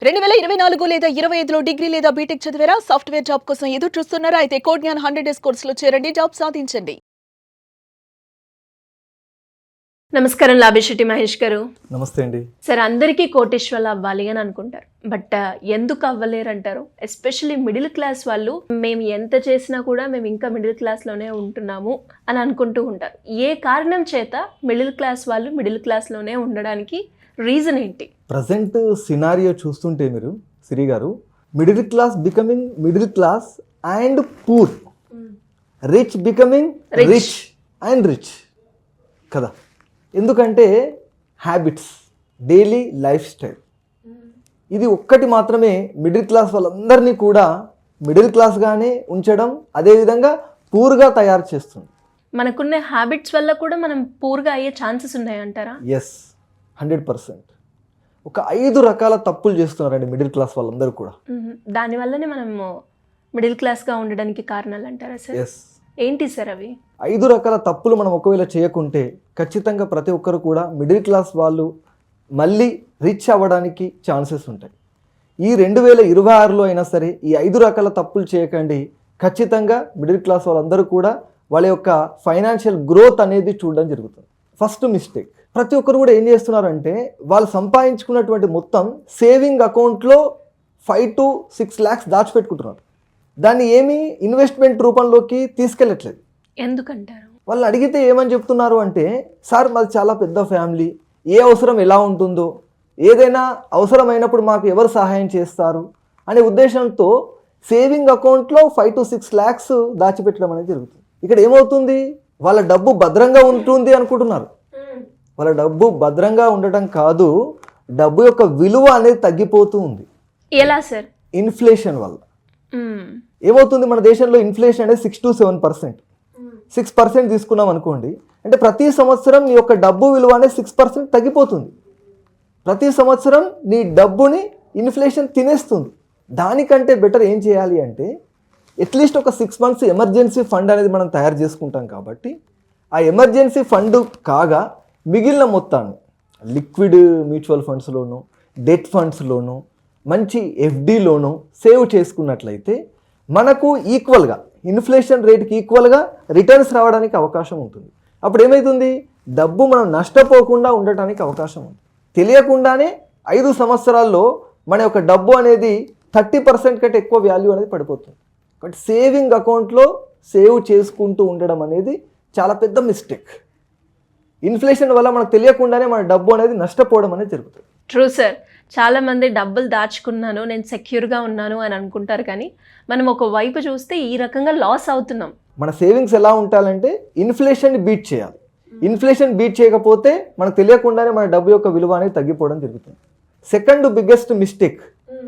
2024 లేదా 25లో డిగ్రీ లేదా బీటెక్ చదివారా? సాఫ్ట్‌వేర్ జాబ్ కోసం ఎదురు చూస్తున్నారా? అయితే కోడ్ జ్ఞాన్ 100 డేస్ కోర్సులో చేరండి, జాబ్ సాధించండి. నమస్కారం లాభిశెట్టి మహేష్ గారు. నమస్తే అండి. సార్, అందరికీ కోటీశ్వర్లు అవ్వాలి అని అనుకుంటారు. బట్ ఎందుకు అవ్వలేరు అంటారు? ఎస్పెషల్లీ మిడిల్ క్లాస్ వాళ్ళు మేము ఎంత చేసినా కూడా మేము ఇంకా మిడిల్ క్లాస్లోనే ఉంటున్నాము అని అనుకుంటూ ఉంటారు. ఏ కారణం చేత మిడిల్ క్లాస్ వాళ్ళు మిడిల్ క్లాస్లోనే ఉండడానికి రీజన్ ఏంటి? ప్రజెంట్ సినారియో చూస్తుంటే మీరు సిరి గారు, middle class becoming middle class and poor, rich becoming rich and rich కదా. ఎందుకంటే హ్యాబిట్స్, డైలీ లైఫ్ స్టైల్, ఇది ఒక్కటి మాత్రమే మిడిల్ క్లాస్ వాళ్ళందరినీ కూడా మిడిల్ క్లాస్గానే ఉంచడం, అదేవిధంగా పూర్గా తయారు చేస్తుంది. మనకున్న హ్యాబిట్స్ వల్ల కూడా మనం పూర్గా అయ్యే ఛాన్సెస్ ఉన్నాయంటారా? ఎస్, 100%. ఒక 5 రకాల తప్పులు చేస్తున్నారండి మిడిల్ క్లాస్ వాళ్ళందరూ కూడా. దానివల్లనే మనము మిడిల్ క్లాస్గా ఉండడానికి కారణాలు అంటారా సార్? ఎస్. ఏంటి సార్ అవి? 5 రకాల తప్పులు మనం ఒకవేళ చేయకుంటే ఖచ్చితంగా ప్రతి ఒక్కరు కూడా మిడిల్ క్లాస్ వాళ్ళు మళ్ళీ రిచ్ అవ్వడానికి ఛాన్సెస్ ఉంటాయి. ఈ 2026లో అయినా సరే ఈ 5 రకాల తప్పులు చేయకండి. ఖచ్చితంగా మిడిల్ క్లాస్ వాళ్ళందరూ కూడా వాళ్ళ యొక్క ఫైనాన్షియల్ గ్రోత్ అనేది చూడడం జరుగుతుంది. ఫస్ట్ మిస్టేక్, ప్రతి ఒక్కరు కూడా ఏం చేస్తున్నారంటే వాళ్ళు సంపాదించుకున్నటువంటి మొత్తం సేవింగ్ అకౌంట్లో 5 to 6 lakhs దాచిపెట్టుకుంటున్నారు. దాన్ని ఏమీ ఇన్వెస్ట్మెంట్ రూపంలోకి తీసుకెళ్ళట్లేదు. ఎందుకంటారు? వాళ్ళు అడిగితే ఏమని చెప్తున్నారు అంటే, సార్ మాది చాలా పెద్ద ఫ్యామిలీ, ఏ అవసరం ఎలా ఉంటుందో, ఏదైనా అవసరమైనప్పుడు మాకు ఎవరు సహాయం చేస్తారు అనే ఉద్దేశంతో సేవింగ్ అకౌంట్లో 5 to 6 lakhs దాచిపెట్టడం అనేది జరుగుతుంది. ఇక్కడ ఏమవుతుంది, వాళ్ళ డబ్బు భద్రంగా ఉంటుంది అనుకుంటున్నారు. వాళ్ళ డబ్బు భద్రంగా ఉండటం కాదు, డబ్బు యొక్క విలువ అనేది తగ్గిపోతూ ఉంది. ఎలా సార్? ఇన్ఫ్లేషన్ వల్ల ఏమవుతుంది, మన దేశంలో ఇన్ఫ్లేషన్ అనేది 6 to 7%. 6% తీసుకున్నాం అనుకోండి, అంటే ప్రతి సంవత్సరం నీ యొక్క డబ్బు విలువ అనేది 6% తగ్గిపోతుంది. ప్రతి సంవత్సరం నీ డబ్బుని ఇన్ఫ్లేషన్ తినేస్తుంది. దానికంటే బెటర్ ఏం చేయాలి అంటే, అట్లీస్ట్ ఒక 6 months ఎమర్జెన్సీ ఫండ్ అనేది మనం తయారు చేసుకుంటాం కాబట్టి, ఆ ఎమర్జెన్సీ ఫండ్ కాగా మిగిలిన మొత్తాన్ని లిక్విడ్ మ్యూచువల్ ఫండ్స్లోను, డెట్ ఫండ్స్లోను, మంచి ఎఫ్డీలోను సేవ్ చేసుకున్నట్లయితే మనకు ఈక్వల్గా ఇన్ఫ్లేషన్ రేట్కి ఈక్వల్గా రిటర్న్స్ రావడానికి అవకాశం ఉంటుంది. అప్పుడు ఏమవుతుంది, డబ్బు మనం నష్టపోకుండా ఉండటానికి అవకాశం ఉంది. తెలియకుండానే 5 సంవత్సరాల్లో మన యొక్క డబ్బు అనేది 30% కంటే ఎక్కువ వాల్యూ అనేది పడిపోతుంది. కాబట్టి సేవింగ్ అకౌంట్లో సేవ్ చేసుకుంటూ ఉండడం అనేది చాలా పెద్ద మిస్టేక్. ఇన్ఫ్లేషన్ వల్ల మనకు తెలియకుండానే మన డబ్బు అనేది నష్టపోవడం అనేది జరుగుతుంది. True sir. చాలా మంది డబ్బులు దాచుకున్నాను, నేను సెక్యూర్గా ఉన్నాను అని అనుకుంటారు, కానీ మనం ఒక వైపు చూస్తే ఈ రకంగా లాస్ అవుతున్నాం. మన సేవింగ్స్ ఎలా ఉండాలంటే ఇన్ఫ్లేషన్ని బీట్ చేయాలి. ఇన్ఫ్లేషన్ బీట్ చేయకపోతే మనకు తెలియకుండానే మన డబ్బు యొక్క విలువ అనేది తగ్గిపోవడం జరుగుతుంది. సెకండ్ బిగ్గెస్ట్ మిస్టేక్,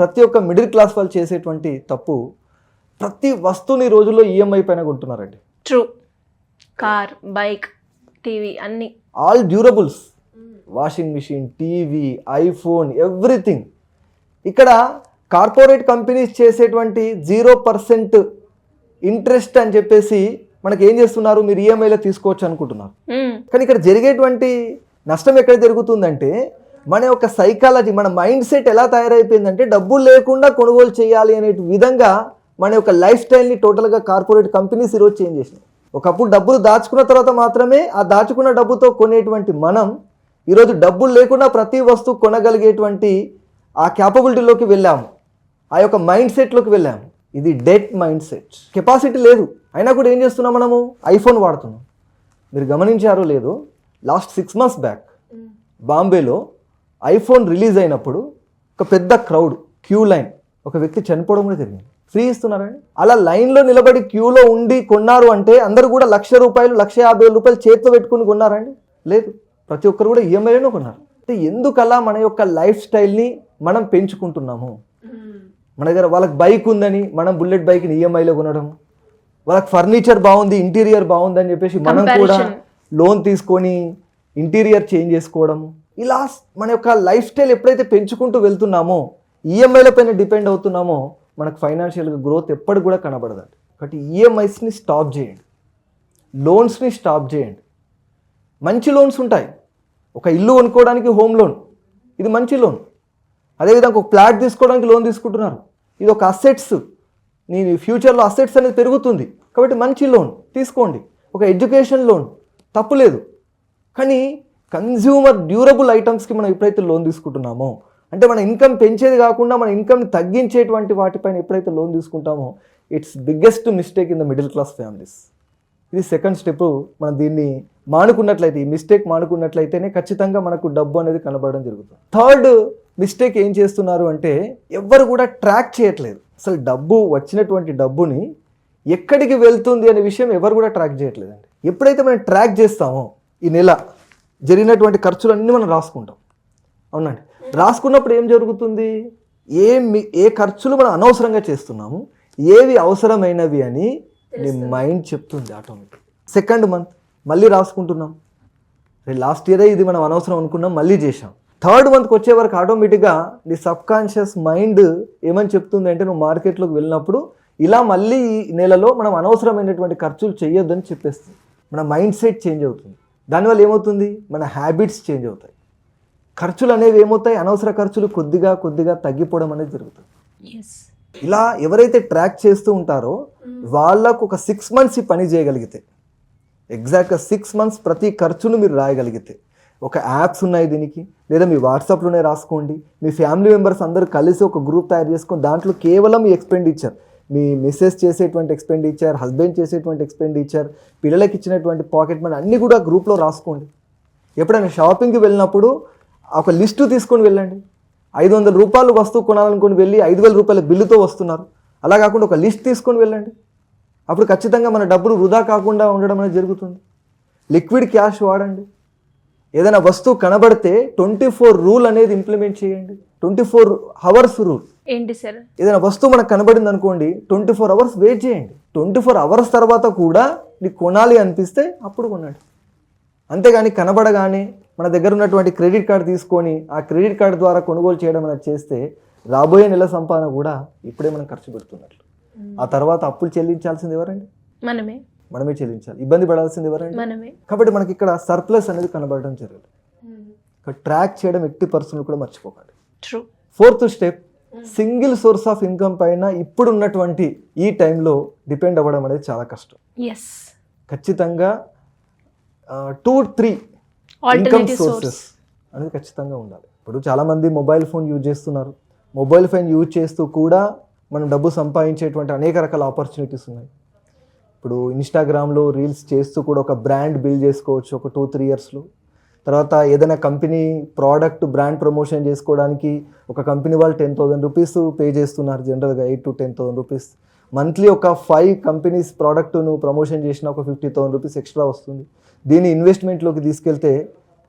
ప్రతి ఒక్క మిడిల్ క్లాస్ వాళ్ళు చేసేటువంటి తప్పు, ప్రతి వస్తువుని రోజుల్లో ఈఎంఐ పైన కొంటున్నారండి. ట్రూ. కార్, బైక్, టీవీ, అన్ని all durables, washing machine, TV, iPhone, everything. ఇక్కడ కార్పొరేట్ కంపెనీస్ చేసేటువంటి 0% ఇంట్రెస్ట్ అని చెప్పేసి మనకి ఏం చేస్తున్నారు, మీరు ఈఎంఐలో తీసుకోవచ్చు అనుకుంటున్నారు. కానీ ఇక్కడ జరిగేటువంటి నష్టం ఎక్కడ జరుగుతుందంటే, మన యొక్క సైకాలజీ, మన మైండ్ సెట్ ఎలా తయారైపోయిందంటే, డబ్బులు లేకుండా కొనుగోలు చేయాలి అనే విధంగా మన యొక్క లైఫ్ స్టైల్ని టోటల్గా కార్పొరేట్ కంపెనీస్ ఈరోజు చేంజ్ చేసినాయి. ఒకప్పుడు డబ్బులు దాచుకున్న తర్వాత మాత్రమే ఆ దాచుకున్న డబ్బుతో కొనేటువంటి మనం ఈరోజు డబ్బులు లేకుండా ప్రతి వస్తువు కొనగలిగేటువంటి ఆ క్యాపబిలిటీలోకి వెళ్ళాము, ఆ యొక్క మైండ్ సెట్లోకి వెళ్ళాము. ఇది డెట్ మైండ్ సెట్. కెపాసిటీ లేదు, అయినా కూడా ఏం చేస్తున్నాం, మనము ఐఫోన్ వాడుతున్నాం. మీరు గమనించారో లేదో, లాస్ట్ 6 months బ్యాక్ బాంబేలో ఐఫోన్ రిలీజ్ అయినప్పుడు ఒక పెద్ద క్రౌడ్, క్యూ లైన్, ఒక వ్యక్తి చనిపోవడం కూడా జరిగింది. ఫ్రీ ఇస్తున్నారండి. అలా లైన్లో నిలబడి క్యూలో ఉండి కొన్నారు అంటే అందరూ కూడా ₹1,00,000, ₹1,50,000 చేతిలో పెట్టుకుని కొన్నారండి? లేదు, ప్రతి ఒక్కరు కూడా ఈఎంఐలోనే కొన్నారు. అంటే ఎందుకలా మన యొక్క లైఫ్ స్టైల్ని మనం పెంచుకుంటున్నాము. మన దగ్గర వాళ్ళకి బైక్ ఉందని మనం బుల్లెట్ బైక్ని ఈఎంఐలో కొనడం, వాళ్ళకి ఫర్నిచర్ బాగుంది, ఇంటీరియర్ బాగుంది అని చెప్పేసి మనం కూడా లోన్ తీసుకొని ఇంటీరియర్ చేంజ్ చేసుకోవడం. ఇలా మన యొక్క లైఫ్ స్టైల్ ఎప్పుడైతే పెంచుకుంటూ వెళ్తున్నామో, ఈఎంఐల పైన డిపెండ్ అవుతున్నామో, మనకు ఫైనాన్షియల్గా గ్రోత్ ఎప్పటికి కూడా కనబడదండి. కాబట్టి ఈఎంఐస్ని స్టాప్ చేయండి, లోన్స్ని స్టాప్ చేయండి. మంచి లోన్స్ ఉంటాయి, ఒక ఇల్లు కొనుక్కోవడానికి హోమ్ లోన్, ఇది మంచి లోన్. అదేవిధంగా ఒక ఫ్లాట్ తీసుకోవడానికి లోన్ తీసుకుంటున్నారు. ఇది ఒక అసెట్స్, నీ ఫ్యూచర్లో అసెట్స్ అనేది పెరుగుతుంది కాబట్టి మంచి లోన్ తీసుకోండి. ఒక ఎడ్యుకేషన్ లోన్ తప్పులేదు. కానీ కన్జ్యూమర్ డ్యూరబుల్ ఐటమ్స్కి మనం ఎప్పుడైతే లోన్ తీసుకుంటున్నామో, అంటే మన ఇన్కమ్ పెంచేది కాకుండా మన ఇన్కమ్ని తగ్గించేటువంటి వాటిపైన ఎప్పుడైతే లోన్ తీసుకుంటామో, it's biggest mistake in the middle class families. ఇది సెకండ్ స్టెప్. మనం దీన్ని మానుకున్నట్లయితే, ఈ మిస్టేక్ మానుకున్నట్లయితేనే ఖచ్చితంగా మనకు డబ్బు అనేది కనబడడం జరుగుతుంది. థర్డ్ మిస్టేక్ ఏం చేస్తున్నారు అంటే, ఎవ్వరు కూడా ట్రాక్ చేయట్లేదు. అసలు డబ్బు వచ్చినటువంటి డబ్బుని ఎక్కడికి వెళ్తుంది అనే విషయం ఎవరు కూడా ట్రాక్ చేయట్లేదండి. ఎప్పుడైతే మనం ట్రాక్ చేస్తామో, ఈ నెల జరిగినటువంటి ఖర్చులన్నీ మనం రాసుకుంటాం, అవునండి. రాసుకున్నప్పుడు ఏం జరుగుతుంది, ఏ ఖర్చులు మనం అనవసరంగా చేస్తున్నాము, ఏవి అవసరమైనవి అని నీ మైండ్ చెప్తుంది ఆటోమేటిక్. సెకండ్ మంత్ మళ్ళీ రాసుకుంటున్నాం, లాస్ట్ ఇయరే ఇది మనం అనవసరం అనుకున్నాం, మళ్ళీ చేసాం. థర్డ్ మంత్కి వచ్చే వరకు ఆటోమేటిక్గా నీ సబ్కాన్షియస్ మైండ్ ఏమని చెప్తుంది అంటే, నువ్వు మార్కెట్లోకి వెళ్ళినప్పుడు ఇలా మళ్ళీ ఈ నెలలో మనం అనవసరమైనటువంటి ఖర్చులు చేయొద్దని చెప్పేస్తుంది. మన మైండ్ సెట్ చేంజ్ అవుతుంది. దానివల్ల ఏమవుతుంది, మన హ్యాబిట్స్ చేంజ్ అవుతాయి. ఖర్చులు అనేవి ఏమవుతాయి, అనవసర ఖర్చులు కొద్దిగా కొద్దిగా తగ్గిపోవడం అనేది జరుగుతుంది. ఇలా ఎవరైతే ట్రాక్ చేస్తూ ఉంటారో వాళ్ళకు ఒక 6 months ఈ పని చేయగలిగితే, ఎగ్జాక్ట్గా 6 months ప్రతి ఖర్చును మీరు రాయగలిగితే, ఒక యాప్స్ ఉన్నాయి దీనికి, లేదా మీ వాట్సాప్లోనే రాసుకోండి. మీ ఫ్యామిలీ మెంబర్స్ అందరూ కలిసి ఒక గ్రూప్ తయారు చేసుకొని దాంట్లో కేవలం మీ ఎక్స్పెండిచర్, మీ మిస్సెస్ చేసేటువంటి ఎక్స్పెండిచర్, హస్బెండ్ చేసేటువంటి ఎక్స్పెండిచర్, పిల్లలకి ఇచ్చినటువంటి పాకెట్ మనీ అన్నీ కూడా గ్రూప్లో రాసుకోండి. ఎప్పుడైనా షాపింగ్కి వెళ్ళినప్పుడు ఒక లిస్టు తీసుకొని వెళ్ళండి. 500 రూపాయలు వస్తువు కొనాలనుకుని వెళ్ళి 5,000 రూపాయల బిల్లుతో వస్తున్నారు. అలా కాకుండా ఒక లిస్ట్ తీసుకొని వెళ్ళండి. అప్పుడు ఖచ్చితంగా మన డబ్బులు వృధా కాకుండా ఉండడం అనేది జరుగుతుంది. లిక్విడ్ క్యాష్ వాడండి. ఏదైనా వస్తువు కనబడితే 24 రూల్ అనేది ఇంప్లిమెంట్ చేయండి. 24 hours రూల్. ఏంటి సార్? ఏదైనా వస్తువు మనకు కనబడింది అనుకోండి, 24 hours వెయిట్ చేయండి. 24 hours తర్వాత కూడా నీకు కొనాలి అనిపిస్తే అప్పుడు కొనండి. అంతేగాని కనబడగానే మన దగ్గర ఉన్నటువంటి క్రెడిట్ కార్డు తీసుకొని ఆ క్రెడిట్ కార్డు ద్వారా కొనుగోలు చేయడం అనేది చేస్తే రాబోయే నెల సంపాదన కూడా ఇప్పుడే మనం ఖర్చు పెడుతున్నట్లు. ఆ తర్వాత అప్పులు చెల్లించాల్సింది ఎవరండి? మనమే చెల్లించాలి. ఇబ్బంది పడాల్సింది ఎవరండి? కాబట్టి మనకి ఇక్కడ సర్ప్లస్ అనేది కనబడడం జరుగుతుంది. ట్రాక్ చేయడం ఎట్టి పర్సన్ కూడా మర్చిపోకండి. Fourth step, single source of income పైన ఇప్పుడు ఉన్నటువంటి ఈ టైంలో డిపెండ్ అవ్వడం అనేది చాలా కష్టం. ఖచ్చితంగా 2-3 ఇన్కమ్ సోర్సెస్ అనేది ఖచ్చితంగా ఉండాలి. ఇప్పుడు చాలామంది మొబైల్ ఫోన్ యూజ్ చేస్తున్నారు. మొబైల్ ఫోన్ యూజ్ చేస్తూ కూడా మనం డబ్బు సంపాదించేటువంటి అనేక రకాల ఆపర్చునిటీస్ ఉన్నాయి. ఇప్పుడు ఇన్స్టాగ్రామ్లో రీల్స్ చేస్తూ కూడా ఒక బ్రాండ్ బిల్డ్ చేసుకోవచ్చు ఒక 2-3 yearsలో. తర్వాత ఏదైనా కంపెనీ ప్రోడక్ట్ బ్రాండ్ ప్రమోషన్ చేసుకోవడానికి ఒక కంపెనీ వాళ్ళు 10,000 రూపీస్ పే చేస్తున్నారు. జనరల్గా 8,000 to 10,000 రూపీస్. మంత్లీ ఒక 5 కంపెనీస్ ప్రోడక్ట్ను ప్రమోషన్ చేసిన ఒక 50,000 రూపీస్ ఎక్స్ట్రా వస్తుంది. దీన్ని ఇన్వెస్ట్మెంట్లోకి తీసుకెళ్తే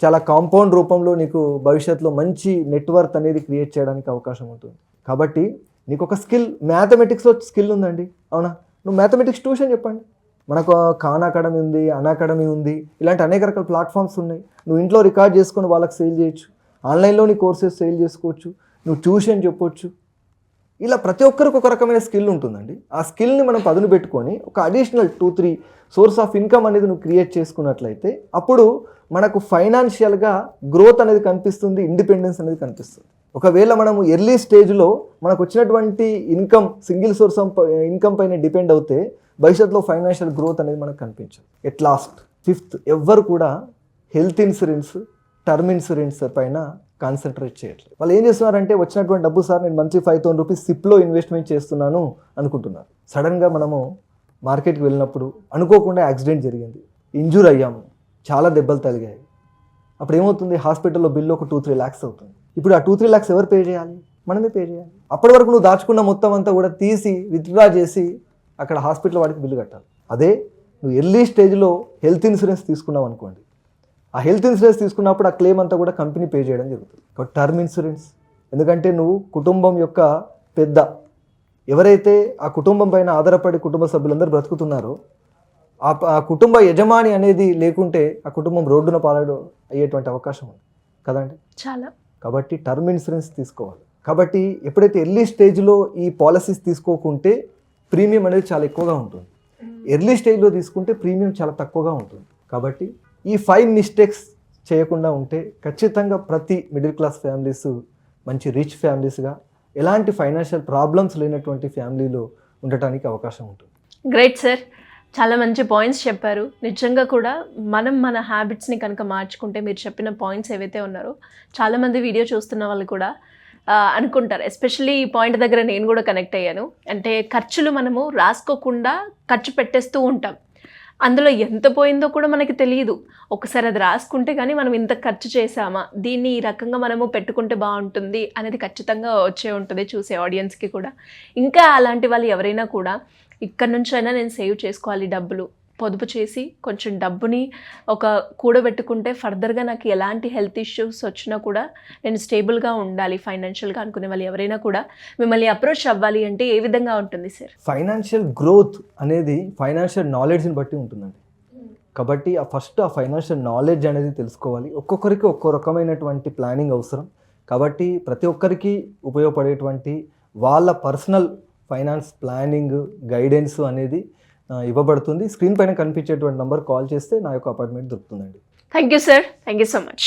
చాలా కాంపౌండ్ రూపంలో నీకు భవిష్యత్తులో మంచి నెట్వర్క్ అనేది క్రియేట్ చేయడానికి అవకాశం ఉంటుంది. కాబట్టి నీకు ఒక స్కిల్, మ్యాథమెటిక్స్లో స్కిల్ ఉందండి, అవునా? నువ్వు మ్యాథమెటిక్స్ ట్యూషన్ చెప్పండి. మనకు ఖాన్ అకాడమీ ఉంది, అన్ అకాడమీ ఉంది, ఇలాంటి అనేక రకాల ప్లాట్ఫామ్స్ ఉన్నాయి. నువ్వు ఇంట్లో రికార్డ్ చేసుకొని వాళ్ళకి సేల్ చేయొచ్చు. ఆన్లైన్లో నీ కోర్సెస్ సేల్ చేసుకోవచ్చు. నువ్వు ట్యూషన్ చెప్పొచ్చు. ఇలా ప్రతి ఒక్కరికి ఒక రకమైన స్కిల్ ఉంటుందండి. ఆ స్కిల్ని మనం పదును పెట్టుకొని ఒక అడిషనల్ 2-3 సోర్స్ ఆఫ్ ఇన్కమ్ అనేది నువ్వు క్రియేట్ చేసుకున్నట్లయితే అప్పుడు మనకు ఫైనాన్షియల్గా గ్రోత్ అనేది కనిపిస్తుంది, ఇండిపెండెన్స్ అనేది కనిపిస్తుంది. ఒకవేళ మనము ఎర్లీ స్టేజ్లో మనకు వచ్చినటువంటి income single source of income పైన డిపెండ్ అవుతే భవిష్యత్తులో ఫైనాన్షియల్ గ్రోత్ అనేది మనకు కనిపించదు. ఎట్ లాస్ట్ 5th, ఎవ్వరు కూడా హెల్త్ ఇన్సూరెన్స్, టర్మ్ ఇన్సూరెన్స్ పైన కాన్సన్ట్రేట్ చేయట్లేదు. వాళ్ళు ఏం చేస్తున్నారంటే, వచ్చినటువంటి డబ్బు సార్ నేను మంచి 5,000 రూపీస్ సిప్లో ఇన్వెస్ట్మెంట్ చేస్తున్నాను అనుకుంటున్నారు. సడన్గా మనము మార్కెట్కి వెళ్ళినప్పుడు అనుకోకుండా యాక్సిడెంట్ జరిగింది, ఇంజూర్ అయ్యాము, చాలా దెబ్బలు తగిలాయి. అప్పుడు ఏమవుతుంది, హాస్పిటల్లో బిల్లు ఒక 2-3 lakhs అవుతుంది. ఇప్పుడు ఆ 2-3 lakhs ఎవరు పే చేయాలి? మనమే పే చేయాలి. అప్పటి వరకు నువ్వు దాచుకున్న మొత్తం అంతా కూడా తీసి విత్డ్రా చేసి అక్కడ హాస్పిటల్ వాడికి బిల్లు కట్టాలి. అదే నువ్వు ఎర్లీ స్టేజ్లో హెల్త్ ఇన్సూరెన్స్ తీసుకున్నావు అనుకోండి, ఆ హెల్త్ ఇన్సూరెన్స్ తీసుకున్నప్పుడు ఆ క్లెయిమ్ అంతా కూడా కంపెనీ పే చేయడం జరుగుతుంది. కాబట్టి టర్మ్ ఇన్సూరెన్స్, ఎందుకంటే నువ్వు కుటుంబం యొక్క పెద్ద, ఎవరైతే ఆ కుటుంబం పైన ఆధారపడి కుటుంబ సభ్యులందరూ బ్రతుకుతున్నారో ఆ కుటుంబ యజమాని అనేది లేకుంటే ఆ కుటుంబం రోడ్డున పాలడు అయ్యేటువంటి అవకాశం ఉంది కదండి చాలా. కాబట్టి టర్మ్ ఇన్సూరెన్స్ తీసుకోవాలి. కాబట్టి ఎప్పుడైతే ఎర్లీ స్టేజ్లో ఈ పాలసీస్ తీసుకోకుంటే ప్రీమియం అనేది చాలా ఎక్కువగా ఉంటుంది, ఎర్లీ స్టేజ్లో తీసుకుంటే ప్రీమియం చాలా తక్కువగా ఉంటుంది. కాబట్టి ఈ 5 మిస్టేక్స్ చేయకుండా ఉంటే ఖచ్చితంగా ప్రతి మిడిల్ క్లాస్ ఫ్యామిలీస్ మంచి రిచ్ ఫ్యామిలీస్గా ఎలాంటి ఫైనాన్షియల్ ప్రాబ్లమ్స్ లేనటువంటి ఫ్యామిలీలో ఉండటానికి అవకాశం ఉంటుంది. గ్రేట్ సార్, చాలా మంచి పాయింట్స్ చెప్పారు. నిజంగా కూడా మనం మన హ్యాబిట్స్ని కనుక మార్చుకుంటే మీరు చెప్పిన పాయింట్స్ ఏవైతే ఉన్నారో చాలామంది వీడియో చూస్తున్న వాళ్ళు కూడా అనుకుంటారు. ఎస్పెషల్లీ ఈ పాయింట్ దగ్గర నేను కూడా కనెక్ట్ అయ్యాను. అంటే ఖర్చులు మనము రాసుకోకుండా ఖర్చు పెట్టేస్తూ ఉంటాం. అందులో ఎంత పోయిందో కూడా మనకి తెలియదు. ఒకసారి అది రాసుకుంటే కానీ మనం ఇంత ఖర్చు చేసామా, దీన్ని ఈ రకంగా మనము పెట్టుకుంటే బాగుంటుంది అనేది ఖచ్చితంగా వచ్చే ఉంటుంది చూసే ఆడియన్స్కి కూడా. ఇంకా అలాంటి వాళ్ళు ఎవరైనా కూడా ఇక్కడ నుంచైనా నేను సేవ్ చేసుకోవాలి, డబ్బులు పొదుపు చేసి కొంచెం డబ్బుని ఒక కూడబెట్టుకుంటే ఫర్దర్గా నాకు ఎలాంటి హెల్త్ ఇష్యూస్ వచ్చినా కూడా నేను స్టేబుల్గా ఉండాలి ఫైనాన్షియల్గా అనుకునే వాళ్ళు ఎవరైనా కూడా మిమ్మల్ని అప్రోచ్ అవ్వాలి అంటే ఏ విధంగా ఉంటుంది సార్? ఫైనాన్షియల్ గ్రోత్ అనేది ఫైనాన్షియల్ నాలెడ్జ్ని బట్టి ఉంటుందండి. కాబట్టి ఫస్ట్ ఆ ఫైనాన్షియల్ నాలెడ్జ్ అనేది తెలుసుకోవాలి. ఒక్కొక్కరికి ఒక్కో రకమైనటువంటి ప్లానింగ్ అవసరం. కాబట్టి ప్రతి ఒక్కరికి ఉపయోగపడేటువంటి వాళ్ళ పర్సనల్ ఫైనాన్స్ ప్లానింగ్ గైడెన్స్ అనేది ఇవ్వబడుతుంది. స్క్రీన్ పైన కనిపించేటువంటి నంబర్ కాల్ చేస్తే నా యొక్క అపాయింట్మెంట్ దొరుకుతుందండి. Thank you sir, thank you so much.